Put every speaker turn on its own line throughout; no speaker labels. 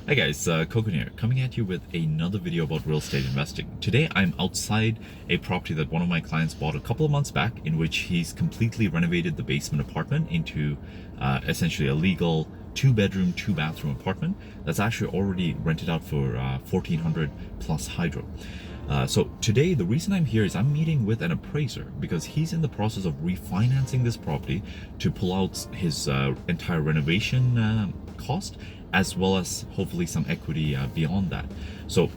Hi guys, Koukun here, coming at you with another video about real estate investing. Today I'm outside a property that one of my clients bought a couple of months back, in which he's completely renovated the basement apartment into essentially a legal 2-bedroom, 2-bathroom apartment that's actually already rented out for 1400 plus hydro. So today, the reason I'm here is I'm meeting with an appraiser because he's in the process of refinancing this property to pull out his entire renovation cost, as well as hopefully some equity beyond that. So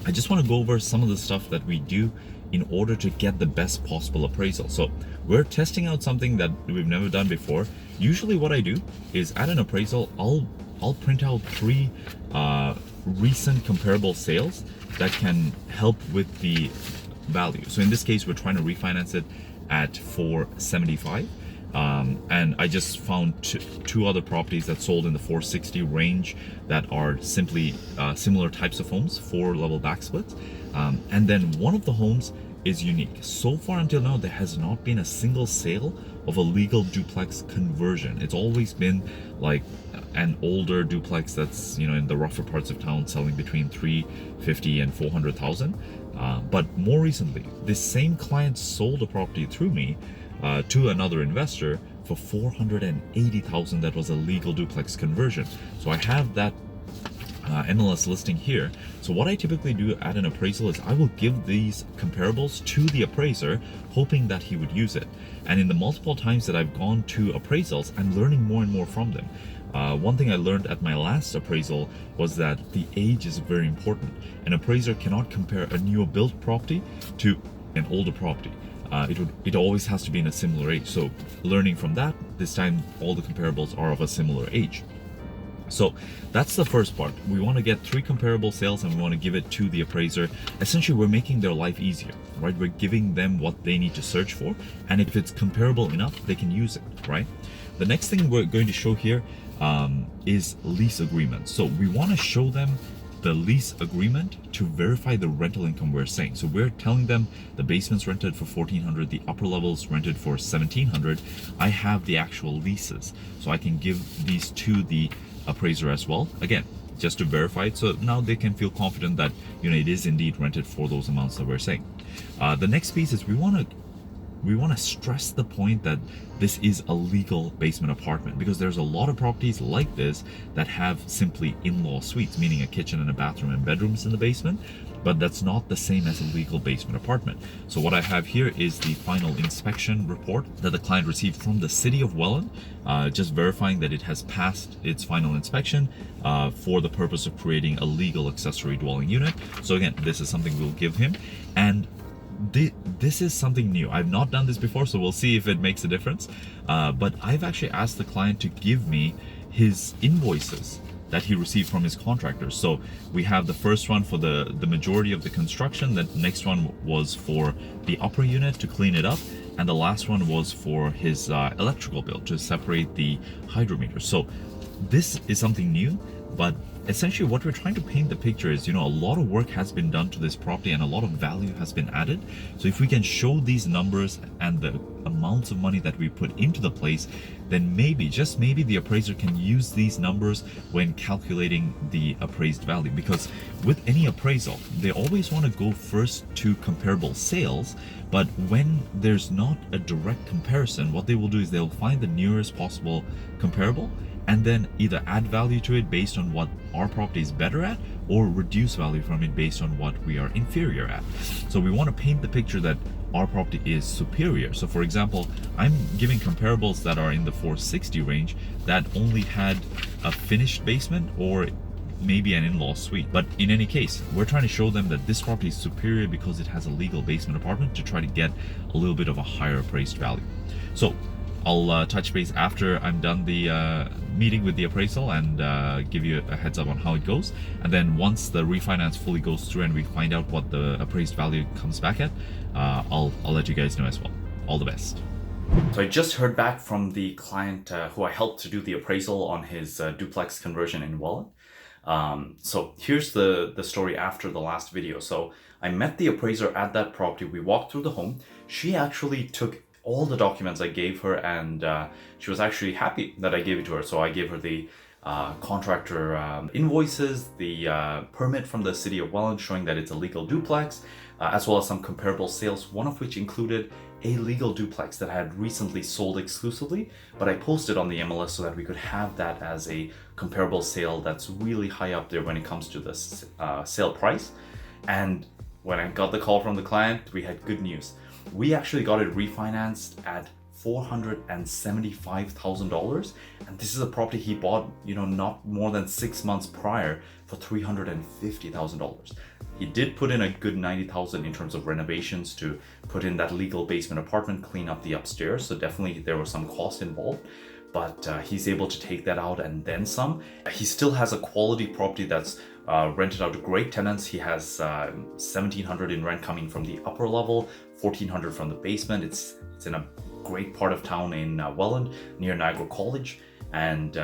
I just want to go over some of the stuff that we do in order to get the best possible appraisal. So we're testing out something that we've never done before. Usually what I do is at an appraisal, I'll print out 3 recent comparable sales that can help with the value. So in this case, we're trying to refinance it at 475. And I just found two other properties that sold in the 460 range that are simply similar types of homes, 4-level back splits. And then one of the homes is unique. So far until now, there has not been a single sale of a legal duplex conversion. It's always been like an older duplex that's, in the rougher parts of town, selling between 350 and 400,000. But more recently, this same client sold a property through me to another investor for 480,000. That was a legal duplex conversion. So I have that MLS listing here. So what I typically do at an appraisal is I will give these comparables to the appraiser, hoping that he would use it. And in the multiple times that I've gone to appraisals, I'm learning more and more from them. One thing I learned at my last appraisal was that the age is very important. An appraiser cannot compare a newer built property to an older property. It always has to be in a similar age. So learning from that, this time all the comparables are of a similar age. So that's the first part. We want to get 3 comparable sales and we want to give it to the appraiser. Essentially, we're making their life easier, right? We're giving them what they need to search for. And if it's comparable enough, they can use it, right? The next thing we're going to show here is lease agreements. So we want to show them the lease agreement to verify the rental income we're saying. So we're telling them the basement's rented for 1,400, the upper level's rented for 1,700. I have the actual leases, so I can give these to the appraiser as well, again just to verify it, so now they can feel confident that it is indeed rented for those amounts that we're saying. The next piece is we want to stress the point that this is a legal basement apartment, because there's a lot of properties like this that have simply in-law suites, meaning a kitchen and a bathroom and bedrooms in the basement, but that's not the same as a legal basement apartment. So what I have here is the final inspection report that the client received from the city of Welland, just verifying that it has passed its final inspection for the purpose of creating a legal accessory dwelling unit. So again, this is something we'll give him. And this is something new. I've not done this before, so we'll see if it makes a difference. But I've actually asked the client to give me his invoices that he received from his contractors. So we have the first one for the majority of the construction, the next one was for the upper unit to clean it up, and the last one was for his electrical bill to separate the hydrometers. So this is something new, but essentially what we're trying to paint the picture is, a lot of work has been done to this property and a lot of value has been added. So if we can show these numbers and the amounts of money that we put into the place, then maybe, just maybe, the appraiser can use these numbers when calculating the appraised value. Because with any appraisal, they always want to go first to comparable sales, but when there's not a direct comparison, what they will do is they'll find the nearest possible comparable and then either add value to it based on what our property is better at, or reduce value from it based on what we are inferior at. So we want to paint the picture that our property is superior. So for example, I'm giving comparables that are in the 460 range that only had a finished basement or maybe an in-law suite. But in any case, we're trying to show them that this property is superior because it has a legal basement apartment, to try to get a little bit of a higher appraised value. So I'll touch base after I'm done the meeting with the appraisal and give you a heads up on how it goes. And then once the refinance fully goes through and we find out what the appraised value comes back at, I'll let you guys know as well. All the best. So I just heard back from the client who I helped to do the appraisal on his duplex conversion in Welland. So here's the story after the last video. So I met the appraiser at that property. We walked through the home. She actually took all the documents I gave her, and she was actually happy that I gave it to her. So I gave her the contractor invoices, the permit from the city of Welland showing that it's a legal duplex, as well as some comparable sales, one of which included a legal duplex that I had recently sold exclusively, but I posted on the MLS so that we could have that as a comparable sale that's really high up there when it comes to the sale price. And when I got the call from the client, we had good news. We actually got it refinanced at $475,000, and this is a property he bought, not more than 6 months prior for $350,000. He did put in a good $90,000 in terms of renovations to put in that legal basement apartment, clean up the upstairs. So definitely there was some cost involved, but he's able to take that out and then some. He still has a quality property that's rented out to great tenants. He has $1,700 in rent coming from the upper level, $1,400 from the basement. It's in a great part of town in Welland, near Niagara College. And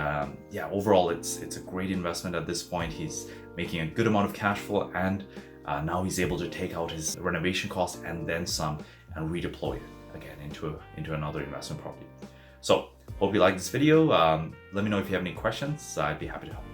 overall it's a great investment at this point. He's making a good amount of cash flow, and now he's able to take out his renovation costs and then some and redeploy it again into another investment property. So hope you like this video. Let me know if you have any questions. I'd be happy to help.